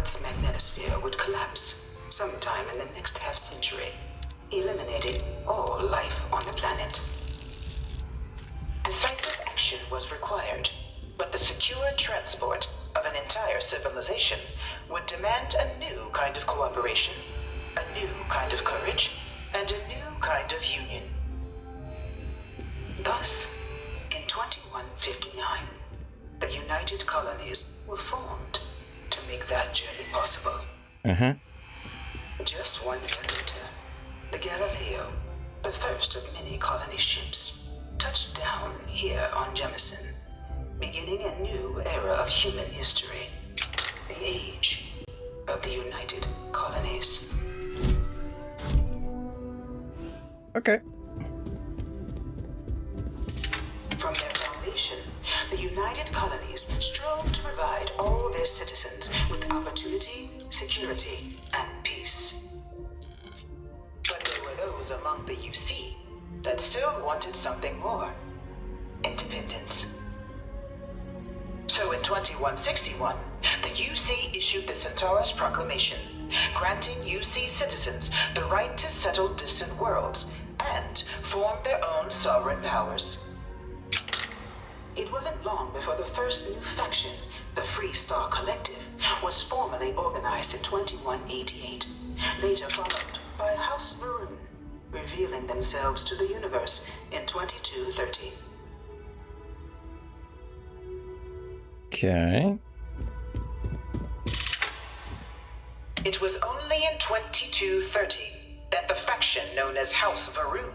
Earth's magnetosphere would collapse sometime in the next half-century, eliminating all life on the planet. Decisive action was required, but the secure transport of an entire civilization would demand a new kind of cooperation, a new kind of courage, and a new kind of union. Thus, in 2159, the United Colonies were formed to make that journey possible. Just 1 year later, the Galileo, the first of many colony ships, touched down here on Jemison, beginning a new era of human history, the age of the United Colonies. Okay. From their foundation, the United Colonies strove to provide all their citizens with opportunity, security, and peace. But there were those among the UC that still wanted something more: independence. So in 2161, the UC issued the Centaurus Proclamation, granting UC citizens the right to settle distant worlds and form their own sovereign powers. It wasn't long before the first new faction, the Free Star Collective, was formally organized in 2188, later followed by House Varun, revealing themselves to the universe in 2230. Okay. It was only in 2230 that the faction known as House Varun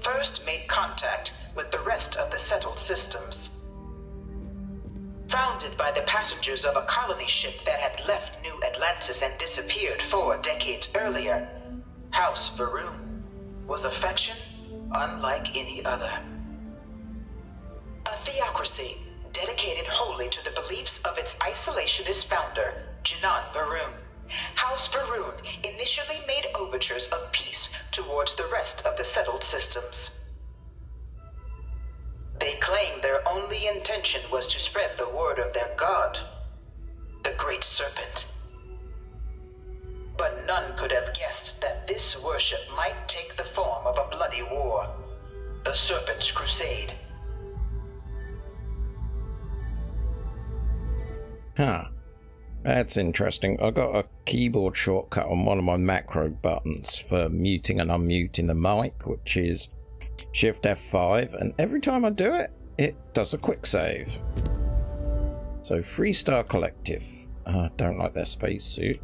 first made contact with the rest of the settled systems. Founded by the passengers of a colony ship that had left New Atlantis and disappeared 4 decades earlier, House Varun was a faction unlike any other. A theocracy dedicated wholly to the beliefs of its isolationist founder, Inon Zur. House Varun initially made overtures of peace towards the rest of the settled systems. They claimed their only intention was to spread the word of their god, the Great Serpent. But none could have guessed that this worship might take the form of a bloody war, the Serpent's Crusade. Huh. That's interesting. I got a keyboard shortcut on one of my macro buttons for muting and unmuting the mic, which is Shift F5, and every time I do it, it does a quick save. So, Free Star Collective. I don't like their spacesuit.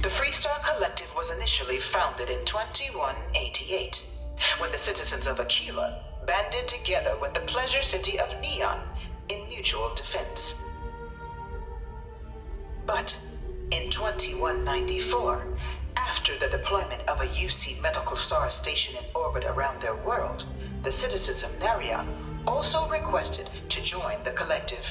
The Free Star Collective was initially founded in 2188, when the citizens of Aquila banded together with the pleasure city of Neon in mutual defense. But in 2194, after the deployment of a UC medical star station in orbit around their world, the citizens of Narion also requested to join the collective.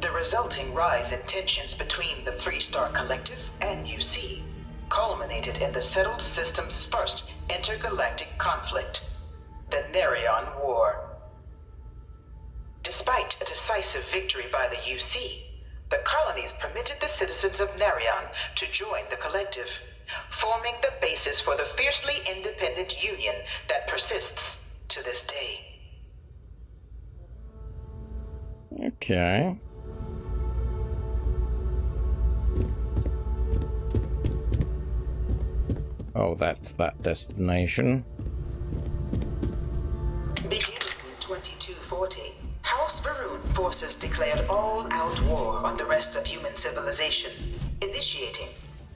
The resulting rise in tensions between the Free Star Collective and UC culminated in the settled system's first intergalactic conflict, the Narion War. Despite a decisive victory by the UC, the colonies permitted the citizens of Narion to join the collective, forming the basis for the fiercely independent union that persists to this day. Okay. Oh, that's that destination. Beginning in 2240, House Varun forces declared all-out war on the rest of human civilization, initiating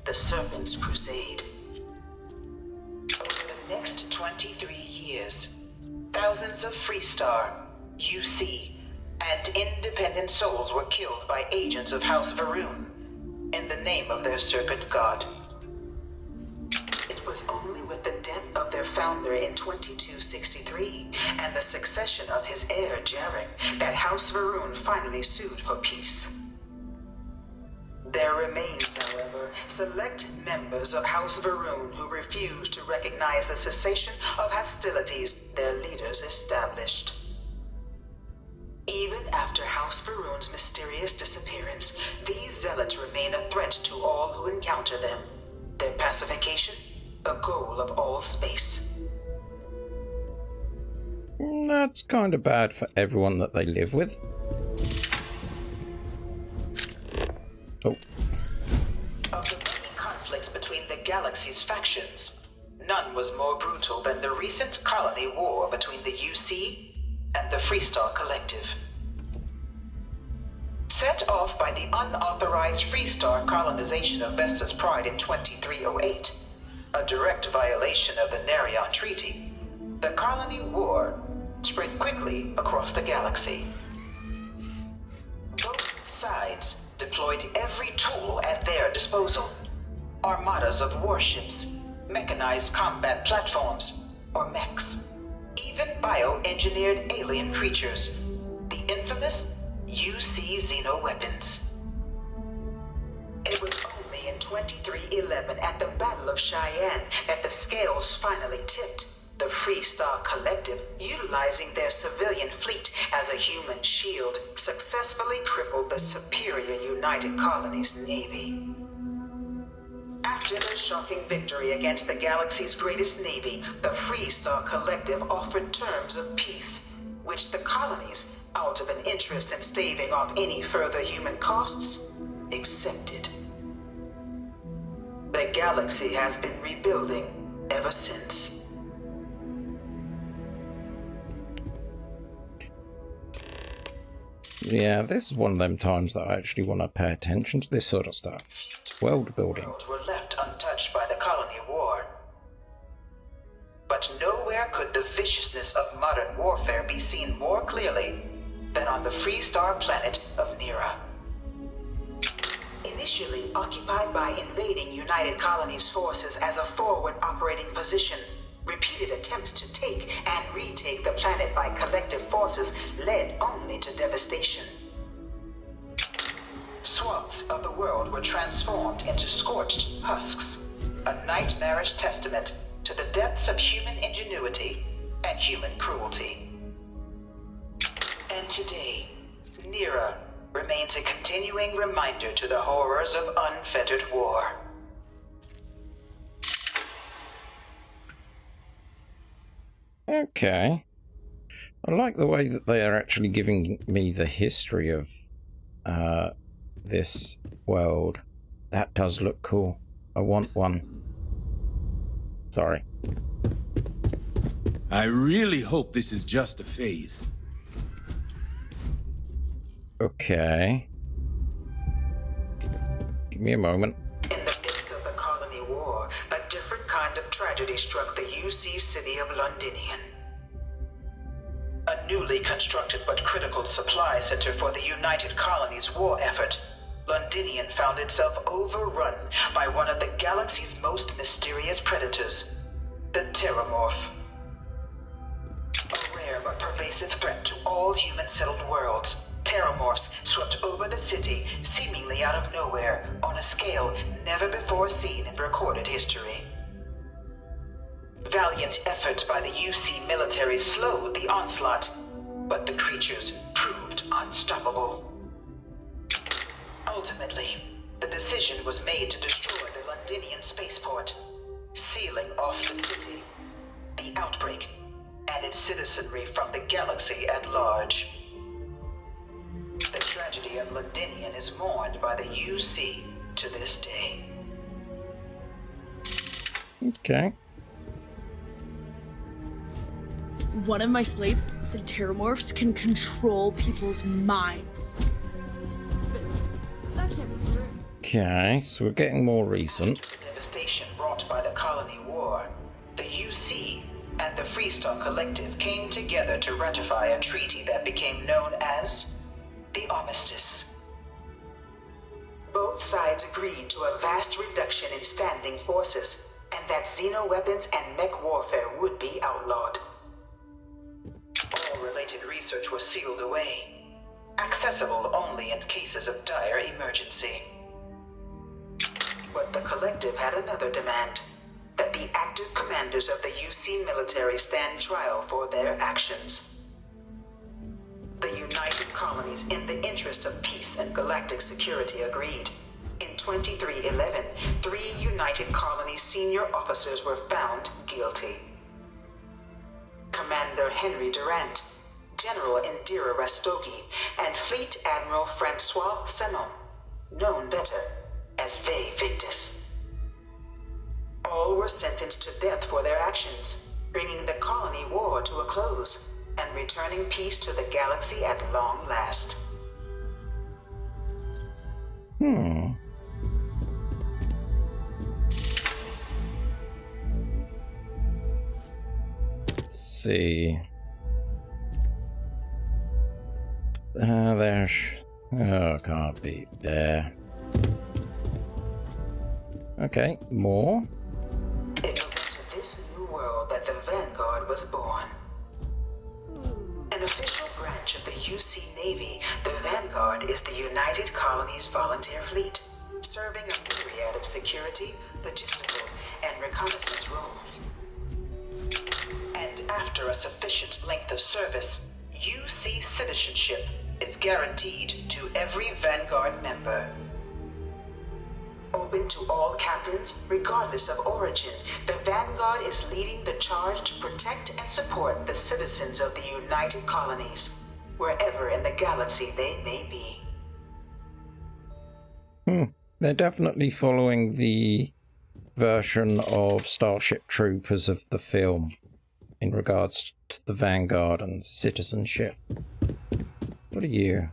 the Serpent's Crusade. Over the next 23 years, thousands of Free Star, UC, and independent souls were killed by agents of House Varun in the name of their serpent god. It was only with the death of their founder in 2263 and the succession of his heir Jarek that House Varun finally sued for peace. There remained, however, select members of House Varun who refused to recognize the cessation of hostilities their leaders established. Even after House Varun's mysterious disappearance, these zealots remain a threat to all who encounter them. Their pacification, a goal of all space. That's kind of bad for everyone that they live with. Oh. Of the many conflicts between the galaxy's factions, none was more brutal than the recent colony war between the UC and the Freestar Collective. Set off by the unauthorized Freestar colonization of Vesta's Pride in 2308, a direct violation of the Nerion Treaty, the colony war spread quickly across the galaxy. Both sides deployed every tool at their disposal. Armadas of warships, mechanized combat platforms, or mechs, even bioengineered alien creatures, the infamous UC xeno-weapons. It was only in 2311 at the Battle of Cheyenne that the scales finally tipped. The Freestar Collective, utilizing their civilian fleet as a human shield, successfully crippled the superior United Colonies Navy. After their shocking victory against the galaxy's greatest navy, the Freestar Collective offered terms of peace, which the colonies, out of an interest in staving off any further human costs, accepted. The galaxy has been rebuilding ever since. Yeah, this is one of them times that I actually want to pay attention to this sort of stuff. It's world building. Worlds were left untouched by the colony war. But nowhere could the viciousness of modern warfare be seen more clearly than on the Freestar planet of Nera. Initially occupied by invading United Colonies forces as a forward operating position, repeated attempts to take and retake the planet by collective forces led only to devastation. Swaths of the world were transformed into scorched husks, a nightmarish testament to the depths of human ingenuity and human cruelty. And today, Nera remains a continuing reminder to the horrors of unfettered war. Okay. I like the way that they are actually giving me the history of this world. That does look cool. I want one. Sorry. I really hope this is just a phase. Okay. Give me a moment. In the midst of the colony war, a different kind of tragedy struck the UC city of Londinian. A newly constructed but critical supply center for the United Colonies' war effort, Londinian found itself overrun by one of the galaxy's most mysterious predators, the Terramorph. A rare but pervasive threat to all human-settled worlds, Terramorphs swept over the city, seemingly out of nowhere, on a scale never before seen in recorded history. Valiant efforts by the UC military slowed the onslaught, but the creatures proved unstoppable. Ultimately, the decision was made to destroy the Londinian spaceport, sealing off the city, the outbreak, and its citizenry from the galaxy at large. The tragedy of Londinian is mourned by the UC to this day. Okay. One of my slaves said Terramorphs can control people's minds. But that can't be true. Okay, so we're getting more recent. After the devastation brought by the colony war, the UC and the Freestar Collective came together to ratify a treaty that became known as the Armistice. Both sides agreed to a vast reduction in standing forces, and that xeno-weapons and mech warfare would be outlawed. All related research was sealed away, accessible only in cases of dire emergency. But the Collective had another demand, that the active commanders of the UC military stand trial for their actions. The United colonies in the interest of peace and galactic security agreed. In 2311, 3 United Colonies senior officers were found guilty. Commander Henry Durant, General Indira Rastogi, and Fleet Admiral Francois Sanon, known better as Ve Victus. All were sentenced to death for their actions, bringing the colony war to a close and returning peace to the galaxy at long last. Let's see. There's... Oh, can't be there. Okay, more. It was into this new world that the Vanguard was born. An official branch of the UC Navy, the Vanguard is the United Colonies Volunteer Fleet, serving a myriad of security, logistical, and reconnaissance roles. And after a sufficient length of service, UC citizenship is guaranteed to every Vanguard member. Open to all captains, regardless of origin, the Vanguard is leading the charge to protect and support the citizens of the United Colonies, wherever in the galaxy they may be. They're definitely following the version of Starship Troopers of the film in regards to the Vanguard and citizenship. What are you?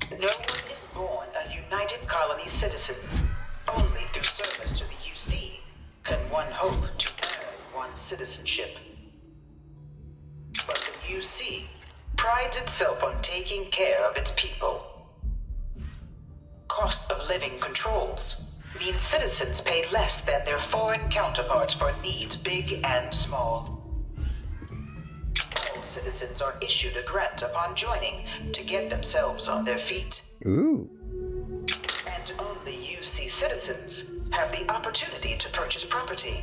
No one is born a United Colony citizen. Only through service to the UC can one hope to earn one's citizenship. But the UC prides itself on taking care of its people. Cost of living controls mean citizens pay less than their foreign counterparts for needs big and small. All citizens are issued a grant upon joining to get themselves on their feet. Ooh. And only UC citizens have the opportunity to purchase property,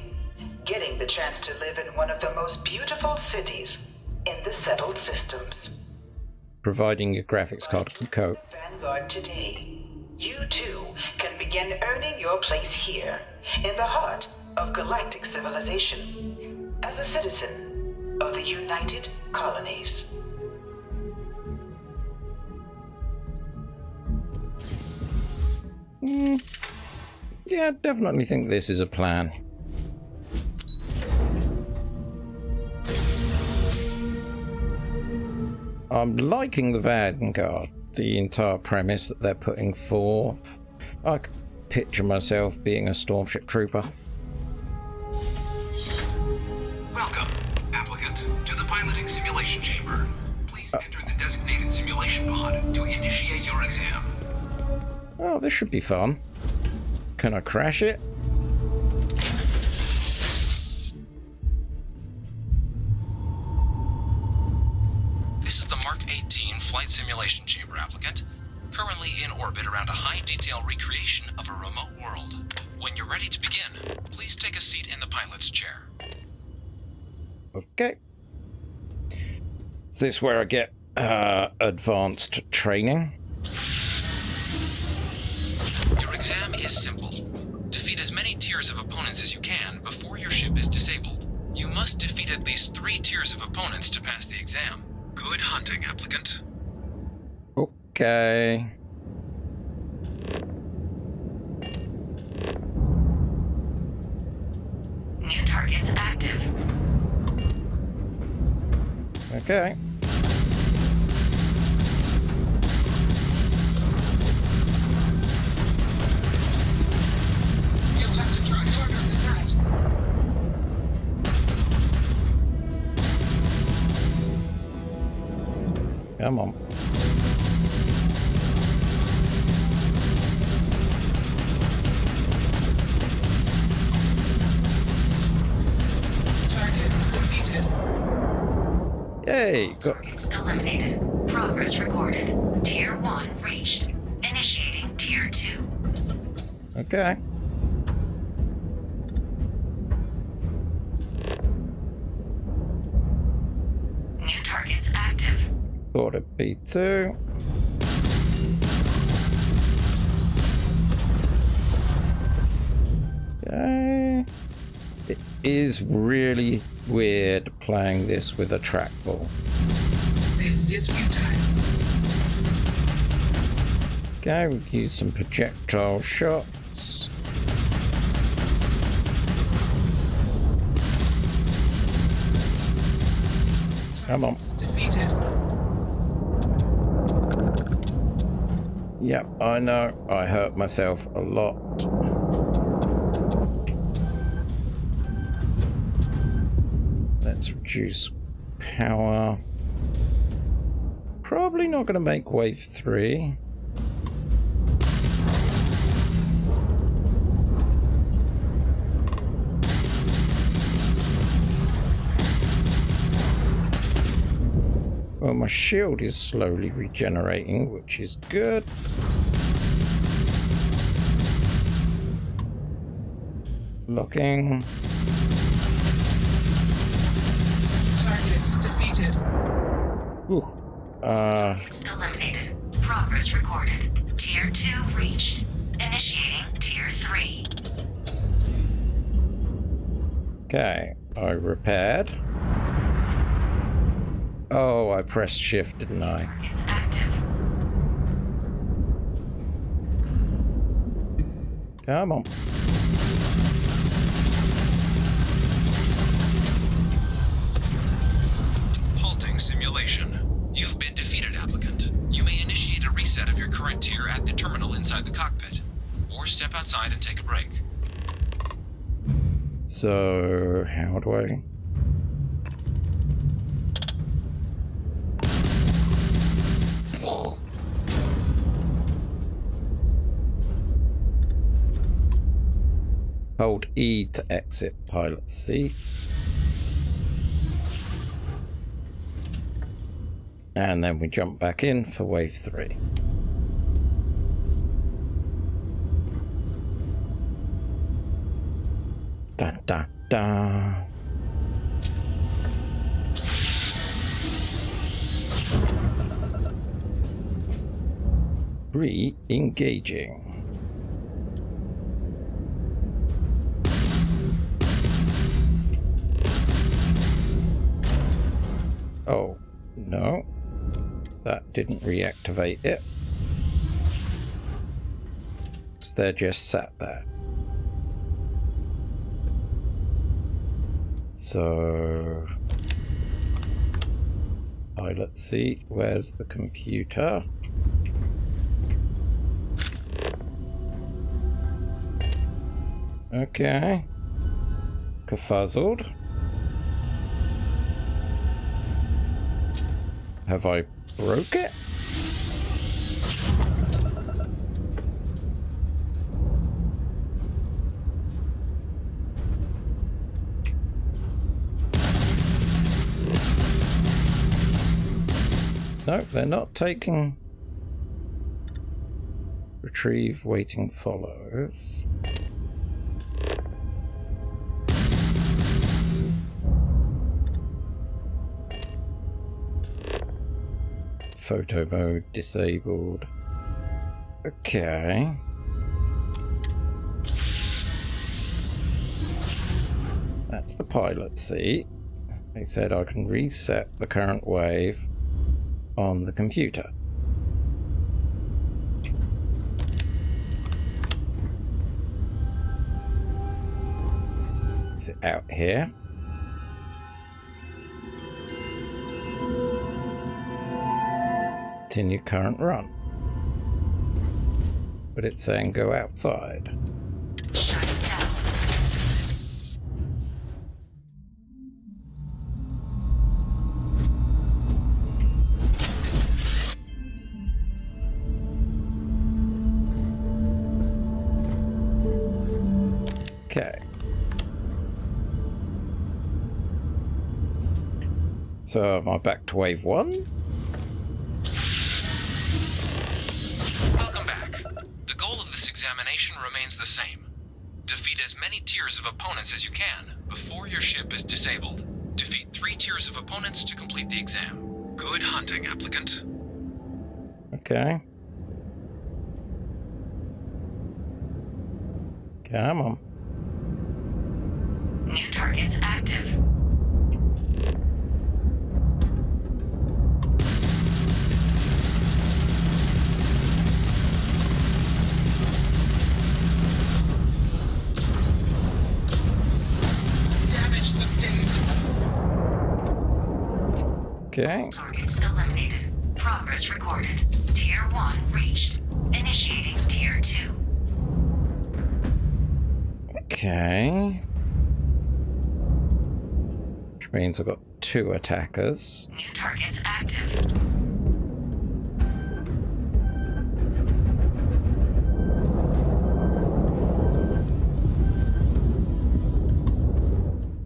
getting the chance to live in one of the most beautiful cities in the settled systems. Providing your graphics card can cope. The Vanguard today, you too can begin earning your place here, in the heart of galactic civilization, as a citizen of the United Colonies. Yeah, definitely think this is a plan. I'm liking the Vanguard, the entire premise that they're putting forth. I can picture myself being a Stormship Trooper. Welcome, applicant, to the piloting simulation chamber. Please enter the designated simulation pod to initiate your exam. Oh, this should be fun. Can I crash it? This is the Mark 18 flight simulation chamber, applicant. Currently in orbit around a high-detail recreation of a remote world. When you're ready to begin, please take a seat in the pilot's chair. Okay. Is this where I get advanced training? Your exam is simple. Defeat as many tiers of opponents as you can before your ship is disabled. You must defeat at least 3 tiers of opponents to pass the exam. Good hunting, applicant. Okay. New targets active. Okay. You'll have to try harder than that. Come on. Target defeated. Yay! Got Targets eliminated. Progress recorded. Tier 1 reached. Initiating Tier 2. okay. New Targets active. Thought it'd be too. Okay. It is really weird playing this with a trackball. This is futile. Okay, we'll use some projectile shots. Come on. Defeated. Yep, I know. I hurt myself a lot. Let's reduce power. Probably not going to make wave 3. Well, my shield is slowly regenerating, which is good. Locking. Target defeated. Ooh. Targets eliminated. Progress recorded. Tier 2 reached. Initiating Tier 3. Okay, I repaired. Oh, I pressed shift, didn't I? Targets active. Come on. Halting simulation. You've been defeated, applicant. You may initiate a reset of your current tier at the terminal inside the cockpit, or step outside and take a break. So, how do I... Hold E to exit pilot seat. And then we jump back in for wave 3. Da da da. Re-engaging. Oh, no. That didn't reactivate it. So they're just sat there. So... pilot seat, where's the computer? Okay. Kerfuzzled. Have I broke it? No, they're not taking... Retrieve waiting follows. Photo mode disabled. Okay. That's the pilot seat. They said I can reset the current wave on the computer. Is it out here? Continue current run. But it's saying go outside. Shut down. Okay. So am I back to wave 1? Welcome back. The goal of this examination remains the same. Defeat as many tiers of opponents as you can before your ship is disabled. Defeat 3 tiers of opponents to complete the exam. Good hunting, applicant. Okay. Come on. New targets active. Damage sustained. Okay. Targets eliminated. Progress recorded. Tier 1 reached. Initiating Tier 2. Okay. Which means I've got 2 attackers. New targets active.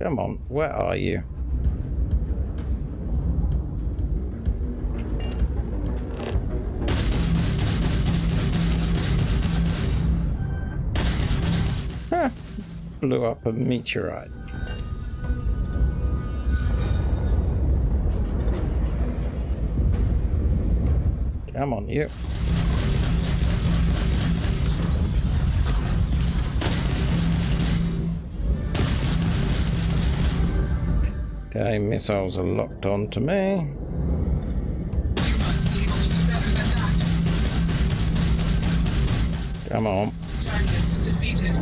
Come on, where are you? Huh. Blew up a meteorite. Come on, you. Okay, missiles are locked onto me. You must be able to do better than that. Come on. Target defeated.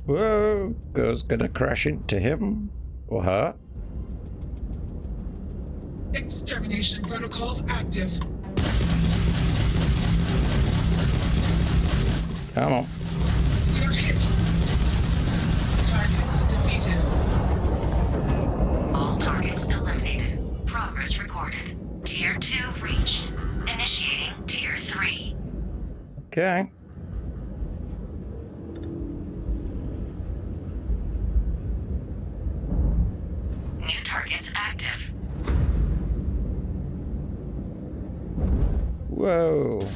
Whoa! Girl's gonna crash into him or her. Extermination protocols active. Come on. We are hit. Target defeated. All targets eliminated. Progress recorded. Tier 2 reached. Initiating Tier 3. Okay. New targets active. Whoa.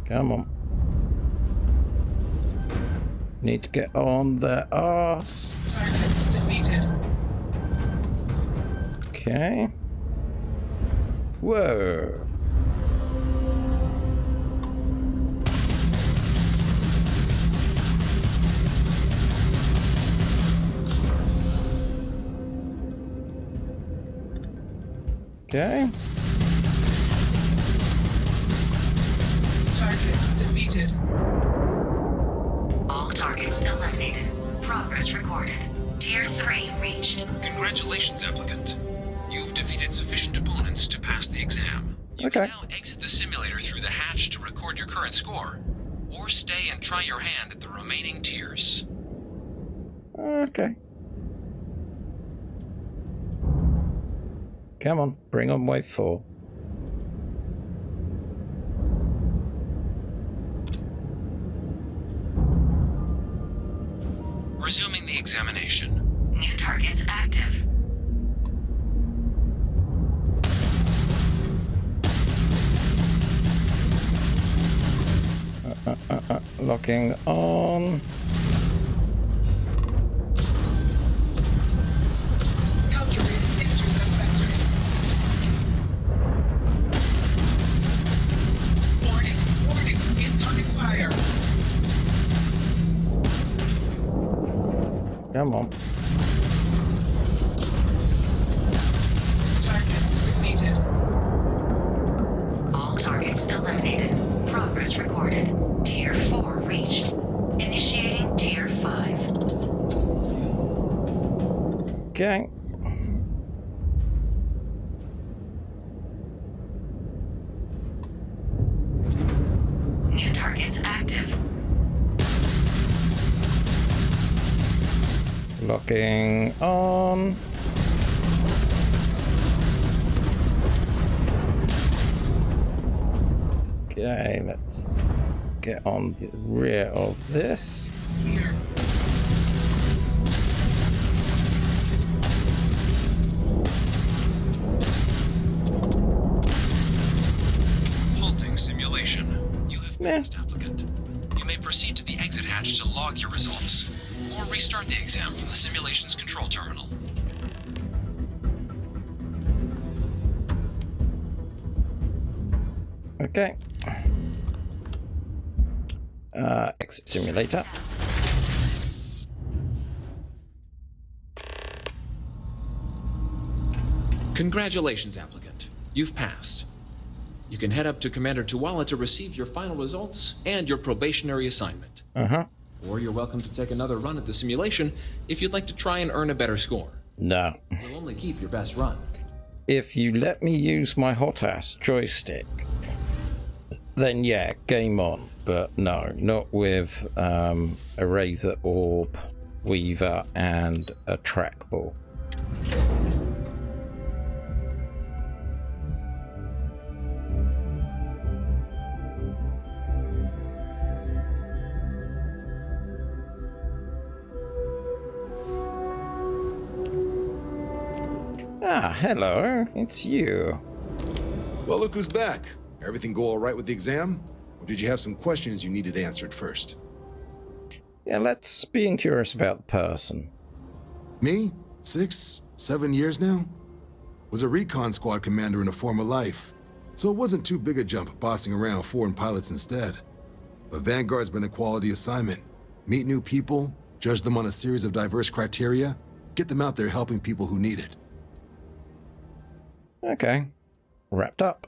Come on. Need to get on their arse. Target defeated. Okay. Whoa. Okay. Target defeated. All targets eliminated. Progress recorded. Tier 3 reached. Congratulations, applicant. You've defeated sufficient opponents to pass the exam. You Okay. can now exit the simulator through the hatch to record your current score, or stay and try your hand at the remaining tiers. Okay. Come on, bring on wave 4. Resuming the examination. New targets active. Locking on. Calculating intercept vectors. Warning, warning, incoming fire. Come on. Target defeated. All targets eliminated. Progress recorded. Tier 4 reached. Initiating Tier 5. Okay. New targets active. Locking on. Okay, let's get on the rear of this. Here. passed, applicant. You may proceed to the exit hatch to log your results, or restart the exam from the simulation's control terminal. Okay. Exit simulator. Congratulations, applicant. You've passed. You can head up to Commander Tuwala to receive your final results and your probationary assignment. Uh-huh. Or you're welcome to take another run at the simulation if you'd like to try and earn a better score. No. You'll only keep your best run. If you let me use my hot-ass joystick, then yeah, game on. But no, not with a Razor Orb, Weaver, and a trackball. Ah, hello, it's you. Well, look who's back. Everything go all right with the exam? Or did you have some questions you needed answered first? Yeah, let's being curious about the person. Me? 6, 7 years now? Was a recon squad commander in a former life, so it wasn't too big a jump bossing around foreign pilots instead. But Vanguard's been a quality assignment. Meet new people, judge them on a series of diverse criteria, get them out there helping people who need it. Okay, wrapped up.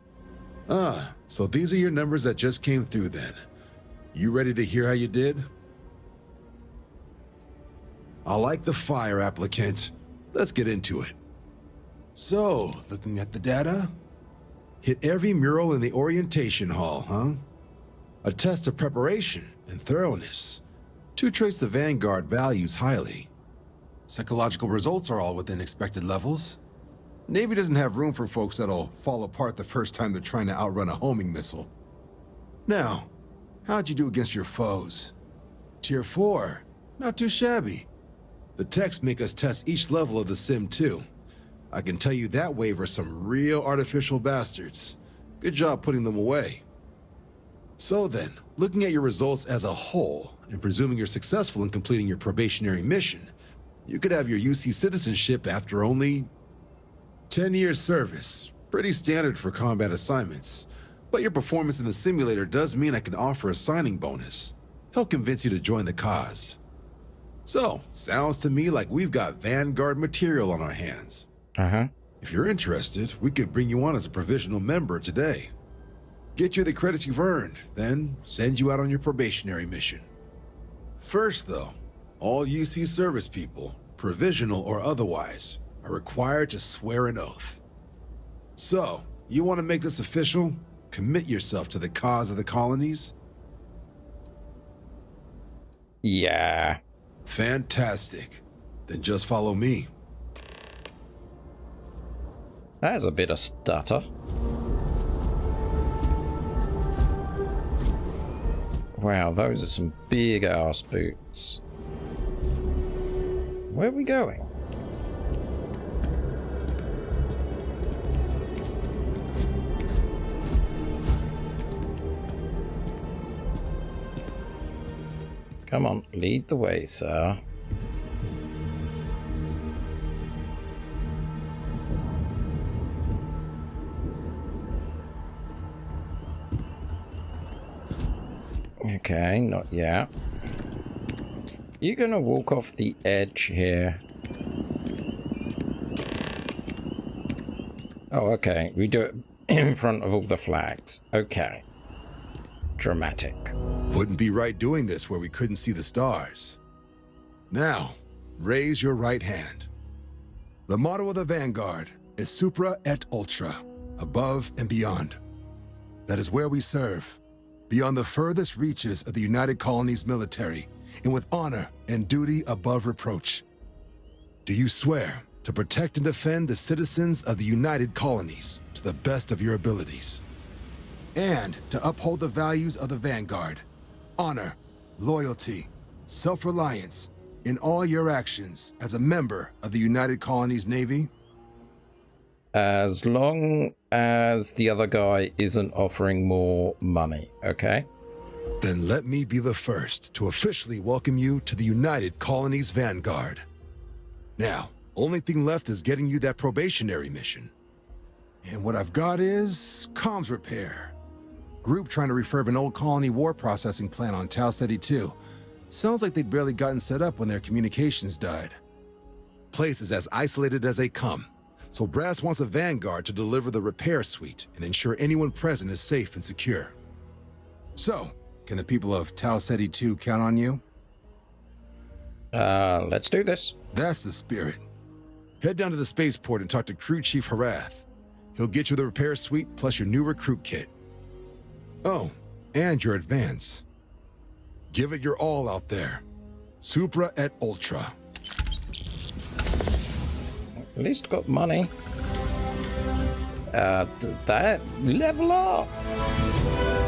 Ah, so these are your numbers that just came through then. You ready to hear how you did? I like the fire, applicant. Let's get into it. So, looking at the data, hit every mural in the orientation hall, huh? A test of preparation and thoroughness. 2 traits the Vanguard values highly. Psychological results are all within expected levels. Navy doesn't have room for folks that'll fall apart the first time they're trying to outrun a homing missile. Now, how'd you do against your foes? Tier 4, not too shabby. The techs make us test each level of the sim too. I can tell you that waiver's some real artificial bastards. Good job putting them away. So then, looking at your results as a whole, and presuming you're successful in completing your probationary mission, you could have your UC citizenship after only 10 years service. Pretty standard for combat assignments. But your performance in the simulator does mean I can offer a signing bonus. Help convince you to join the cause. So, sounds to me like we've got Vanguard material on our hands. Uh-huh. If you're interested, we could bring you on as a provisional member today. Get you the credits you've earned, then send you out on your probationary mission. First though, all UC service people, provisional or otherwise, are required to swear an oath. So, you want to make this official? Commit yourself to the cause of the colonies? Yeah. Fantastic. Then just follow me. That's a bit of stutter. Wow, those are some big ass boots. Where are we going? Come on, lead the way, sir. Okay, not yet. You're gonna walk off the edge here. Oh, okay. We do it in front of all the flags. Okay. Dramatic. Wouldn't be right doing this where we couldn't see the stars. Now, raise your right hand. The motto of the Vanguard is Supra et Ultra, above and beyond. That is where we serve, beyond the furthest reaches of the United Colonies military, and with honor and duty above reproach. Do you swear to protect and defend the citizens of the United Colonies to the best of your abilities? And to uphold the values of the Vanguard, honor, loyalty, self-reliance, in all your actions as a member of the United Colonies Navy? As long as the other guy isn't offering more money, okay? Then let me be the first to officially welcome you to the United Colonies Vanguard. Now, only thing left is getting you that probationary mission. And what I've got is comms repair. Group trying to refurb an old colony war processing plant on Tau Ceti 2. Sounds like they'd barely gotten set up when their communications died. Place is as isolated as they come, so Brass wants a vanguard to deliver the repair suite and ensure anyone present is safe and secure. So, can the people of Tau Ceti 2 count on you? Let's do this. That's the spirit. Head down to the spaceport and talk to Crew Chief Harath. He'll get you the repair suite plus your new recruit kit. Oh, and your advance. Give it your all out there. Supra et Ultra. At least got money. Does that level up?